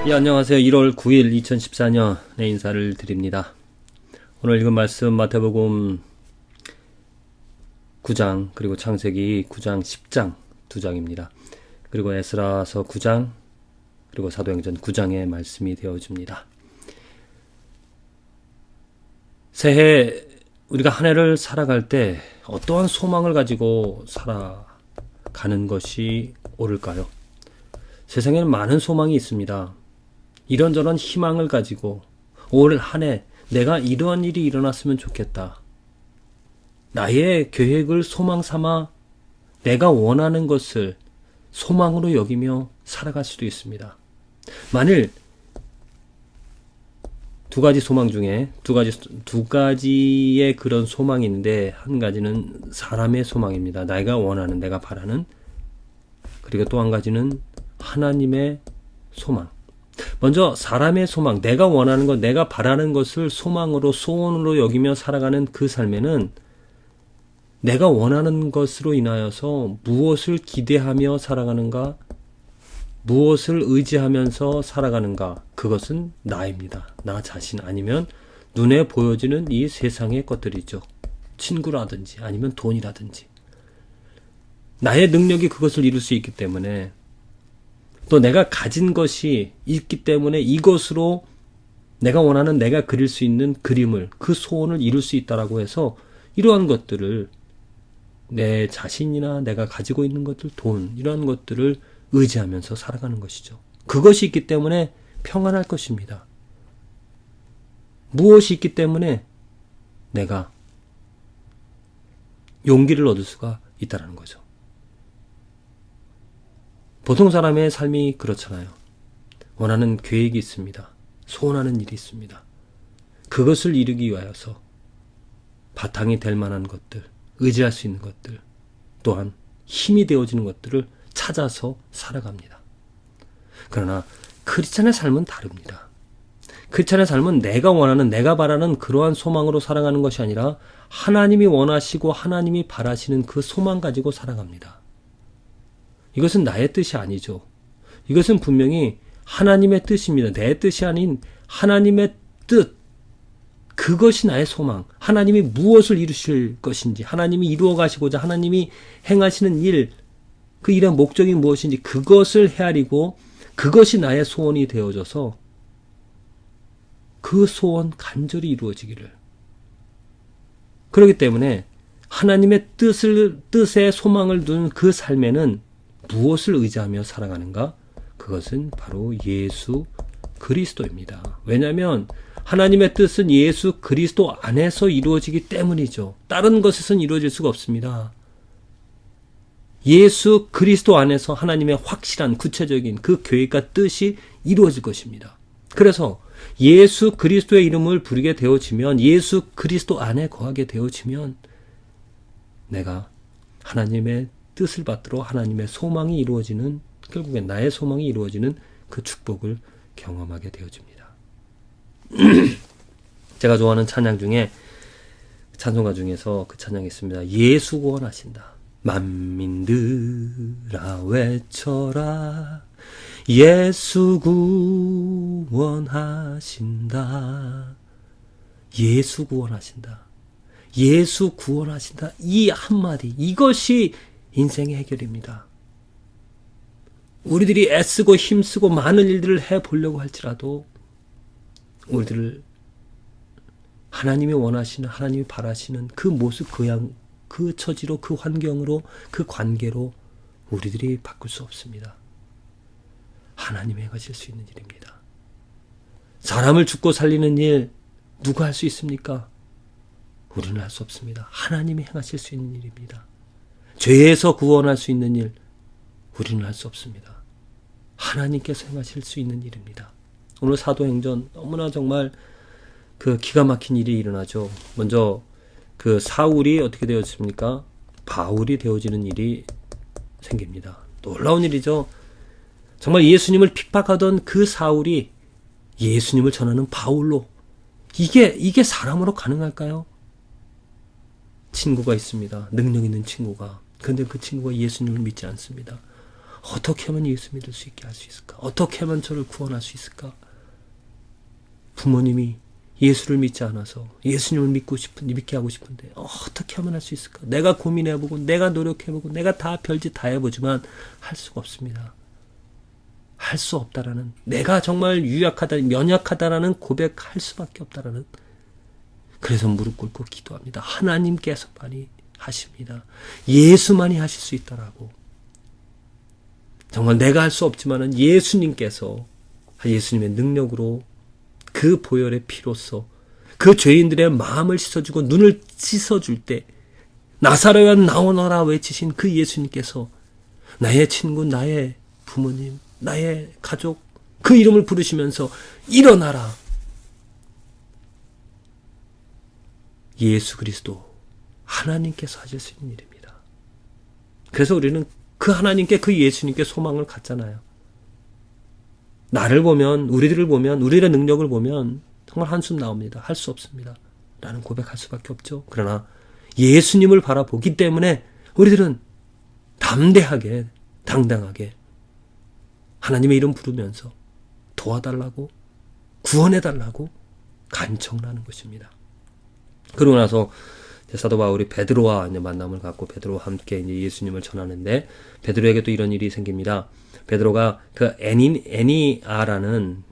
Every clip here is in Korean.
예, 안녕하세요. 1월 9일 2014년의 인사를 드립니다. 오늘 읽은 말씀 마태복음 9장 그리고 창세기 9장 10장 두 장입니다. 그리고 에스라서 9장 그리고 사도행전 9장의 말씀이 되어집니다. 새해 우리가 한 해를 살아갈 때 어떠한 소망을 가지고 살아가는 것이 옳을까요? 세상에는 많은 소망이 있습니다. 이런저런 희망을 가지고 올 한 해 내가 이러한 일이 일어났으면 좋겠다. 나의 계획을 소망 삼아 내가 원하는 것을 소망으로 여기며 살아갈 수도 있습니다. 만일 두 가지 소망 중에 두 가지의 그런 소망이 있는데 한 가지는 사람의 소망입니다. 내가 원하는, 내가 바라는. 그리고 또 한 가지는 하나님의 소망. 먼저 사람의 소망, 내가 원하는 것, 내가 바라는 것을 소망으로, 소원으로 여기며 살아가는 그 삶에는 내가 원하는 것으로 인하여서 무엇을 기대하며 살아가는가, 무엇을 의지하면서 살아가는가, 그것은 나입니다. 나 자신 아니면 눈에 보여지는 이 세상의 것들이죠. 친구라든지 아니면 돈이라든지. 나의 능력이 그것을 이룰 수 있기 때문에 또 내가 가진 것이 있기 때문에 이것으로 내가 원하는 내가 그릴 수 있는 그림을, 그 소원을 이룰 수 있다라고 해서 이러한 것들을 내 자신이나 내가 가지고 있는 것들, 돈, 이러한 것들을 의지하면서 살아가는 것이죠. 그것이 있기 때문에 평안할 것입니다. 무엇이 있기 때문에 내가 용기를 얻을 수가 있다는 거죠. 보통 사람의 삶이 그렇잖아요. 원하는 계획이 있습니다. 소원하는 일이 있습니다. 그것을 이루기 위하여서 바탕이 될 만한 것들, 의지할 수 있는 것들, 또한 힘이 되어지는 것들을 찾아서 살아갑니다. 그러나 크리스찬의 삶은 다릅니다. 크리스찬의 삶은 내가 원하는, 내가 바라는 그러한 소망으로 살아가는 것이 아니라 하나님이 원하시고 하나님이 바라시는 그 소망 가지고 살아갑니다. 이것은 나의 뜻이 아니죠. 이것은 분명히 하나님의 뜻입니다. 내 뜻이 아닌 하나님의 뜻. 그것이 나의 소망. 하나님이 무엇을 이루실 것인지, 하나님이 이루어 가시고자 하나님이 행하시는 일, 그 일의 목적이 무엇인지 그것을 헤아리고 그것이 나의 소원이 되어져서 그 소원 간절히 이루어지기를. 그렇기 때문에 하나님의 뜻에 소망을 둔 그 삶에는 무엇을 의지하며 살아가는가? 그것은 바로 예수 그리스도입니다. 왜냐하면 하나님의 뜻은 예수 그리스도 안에서 이루어지기 때문이죠. 다른 것에서는 이루어질 수가 없습니다. 예수 그리스도 안에서 하나님의 확실한 구체적인 그 계획과 뜻이 이루어질 것입니다. 그래서 예수 그리스도의 이름을 부르게 되어지면, 예수 그리스도 안에 거하게 되어지면 내가 하나님의 뜻을 받들어 하나님의 소망이 이루어지는, 결국엔 나의 소망이 이루어지는 그 축복을 경험하게 되어집니다. 제가 좋아하는 찬양 중에, 찬송가 중에서 그 찬양이 있습니다. 예수 구원하신다. 만민들아 외쳐라. 예수 구원하신다. 예수 구원하신다. 예수 구원하신다. 이 한마디, 이것이 인생의 해결입니다. 우리들이 애쓰고 힘쓰고 많은 일들을 해보려고 할지라도 우리들을 하나님이 원하시는, 하나님이 바라시는 그 모습, 그 처지로, 그 환경으로, 그 관계로 우리들이 바꿀 수 없습니다. 하나님이 행하실 수 있는 일입니다. 사람을 죽고 살리는 일 누가 할 수 있습니까? 우리는 할 수 없습니다. 하나님이 행하실 수 있는 일입니다. 죄에서 구원할 수 있는 일 우리는 할 수 없습니다. 하나님께서 행하실 수 있는 일입니다. 오늘 사도행전 너무나 정말 그 기가 막힌 일이 일어나죠. 먼저 그 사울이 어떻게 되었습니까? 바울이 되어지는 일이 생깁니다. 놀라운 일이죠. 정말 예수님을 핍박하던 그 사울이 예수님을 전하는 바울로, 이게 사람으로 가능할까요? 친구가 있습니다. 능력 있는 친구가. 그런데 그 친구가 예수님을 믿지 않습니다. 어떻게 하면 예수 믿을 수 있게 할 수 있을까? 어떻게 하면 저를 구원할 수 있을까? 부모님이 예수를 믿지 않아서 예수님을 믿게 하고 싶은데 어떻게 하면 할 수 있을까? 내가 고민해보고 내가 노력해보고 내가 다 별짓 다 해보지만 할 수가 없습니다. 할 수 없다라는, 내가 정말 연약하다라는 고백할 수밖에 없다라는, 그래서 무릎 꿇고 기도합니다. 하나님께서만이 하십니다. 예수만이 하실 수 있다라고. 정말 내가 할 수 없지만은 예수님께서, 예수님의 능력으로, 그 보혈의 피로써 그 죄인들의 마음을 씻어주고 눈을 씻어줄 때 나사로야 나오너라 외치신 그 예수님께서 나의 친구, 나의 부모님, 나의 가족, 그 이름을 부르시면서 일어나라. 예수 그리스도 하나님께서 하실 수 있는 일입니다. 그래서 우리는 그 하나님께, 그 예수님께 소망을 갖잖아요. 나를 보면, 우리들을 보면, 우리의 능력을 보면 정말 한숨 나옵니다. 할 수 없습니다. 라는 고백할 수밖에 없죠. 그러나 예수님을 바라보기 때문에 우리들은 담대하게, 당당하게 하나님의 이름 부르면서 도와달라고, 구원해달라고 간청을 하는 것입니다. 그러고 나서 사도 바울이 베드로와 만남을 갖고 베드로와 함께 이제 예수님을 전하는데, 베드로에게 또 이런 일이 생깁니다. 베드로가 그 애니아야라는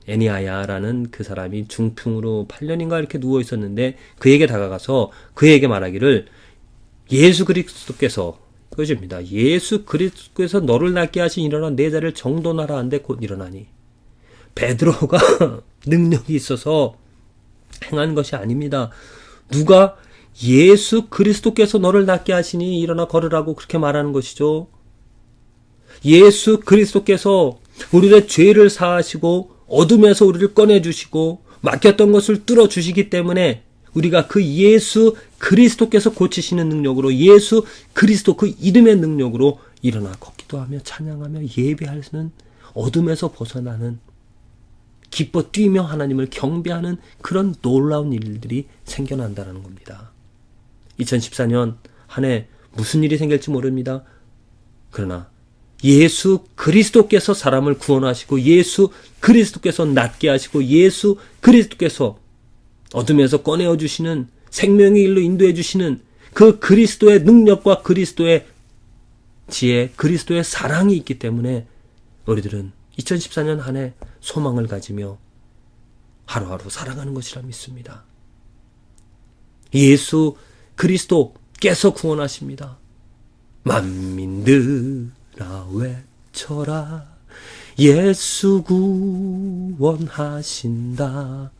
그 사람이 중풍으로 8년인가 이렇게 누워 있었는데, 그에게 다가가서 그에게 말하기를, 예수 그리스도께서, 그것입니다. 예수 그리스도께서 너를 낫게 하신 일어나 내 자리를 정돈하라 한데 곧 일어나니. 베드로가 능력이 있어서 행한 것이 아닙니다. 누가 예수 그리스도께서 너를 낫게 하시니 일어나 걸으라고 그렇게 말하는 것이죠. 예수 그리스도께서 우리의 죄를 사하시고 어둠에서 우리를 꺼내주시고 막혔던 것을 뚫어주시기 때문에 우리가 그 예수 그리스도께서 고치시는 능력으로, 예수 그리스도 그 이름의 능력으로 일어나 걷기도 하며 찬양하며 예배하는, 어둠에서 벗어나는, 기뻐 뛰며 하나님을 경배하는 그런 놀라운 일들이 생겨난다는 겁니다. 2014년 한 해 무슨 일이 생길지 모릅니다. 그러나 예수 그리스도께서 사람을 구원하시고, 예수 그리스도께서 낫게 하시고, 예수 그리스도께서 어둠에서 꺼내어 주시는, 생명의 일로 인도해 주시는 그 그리스도의 능력과 그리스도의 지혜, 그리스도의 사랑이 있기 때문에 우리들은 2014년 한 해 소망을 가지며 하루하루 살아가는 것이라 믿습니다. 예수 그리스도께서 구원하십니다. 만민들아 외쳐라, 예수 구원하신다.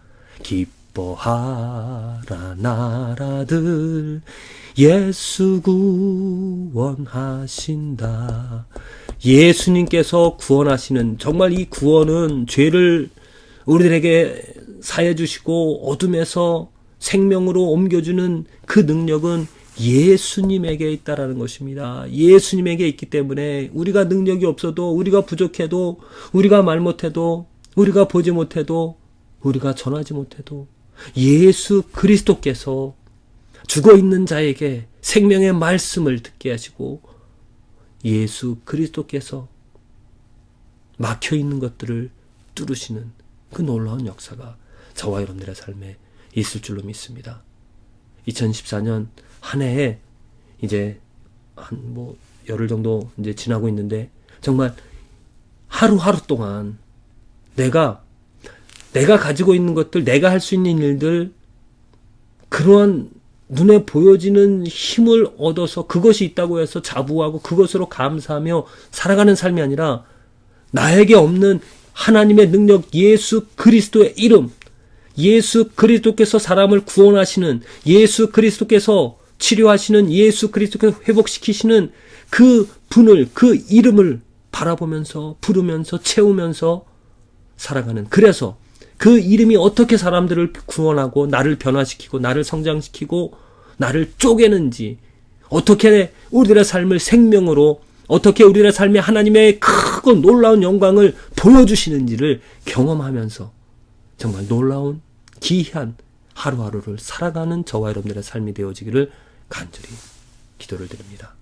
기뻐하라 나라들, 예수 구원하신다. 예수님께서 구원하시는, 정말 이 구원은 죄를 우리들에게 사해 주시고 어둠에서 생명으로 옮겨주는 그 능력은 예수님에게 있다라는 것입니다. 예수님에게 있기 때문에 우리가 능력이 없어도, 우리가 부족해도, 우리가 말 못해도, 우리가 보지 못해도, 우리가 전하지 못해도 예수 그리스도께서 죽어있는 자에게 생명의 말씀을 듣게 하시고, 예수 그리스도께서 막혀있는 것들을 뚫으시는 그 놀라운 역사가 저와 여러분들의 삶에 있을 줄로 믿습니다. 2014년 한 해에 이제 한 열흘 정도 이제 지나고 있는데, 정말 하루하루 동안 내가 가지고 있는 것들, 내가 할 수 있는 일들, 그러한 눈에 보여지는 힘을 얻어서 그것이 있다고 해서 자부하고 그것으로 감사하며 살아가는 삶이 아니라, 나에게 없는 하나님의 능력, 예수 그리스도의 이름, 예수 그리스도께서 사람을 구원하시는, 예수 그리스도께서 치료하시는, 예수 그리스도께서 회복시키시는 그 분을, 그 이름을 바라보면서 부르면서 채우면서 살아가는, 그래서 그 이름이 어떻게 사람들을 구원하고 나를 변화시키고 나를 성장시키고 나를 쪼개는지, 어떻게 우리들의 삶을 생명으로, 어떻게 우리들의 삶에 하나님의 크고 놀라운 영광을 보여주시는지를 경험하면서 정말 놀라운 귀한 하루하루를 살아가는 저와 여러분들의 삶이 되어지기를 간절히 기도를 드립니다.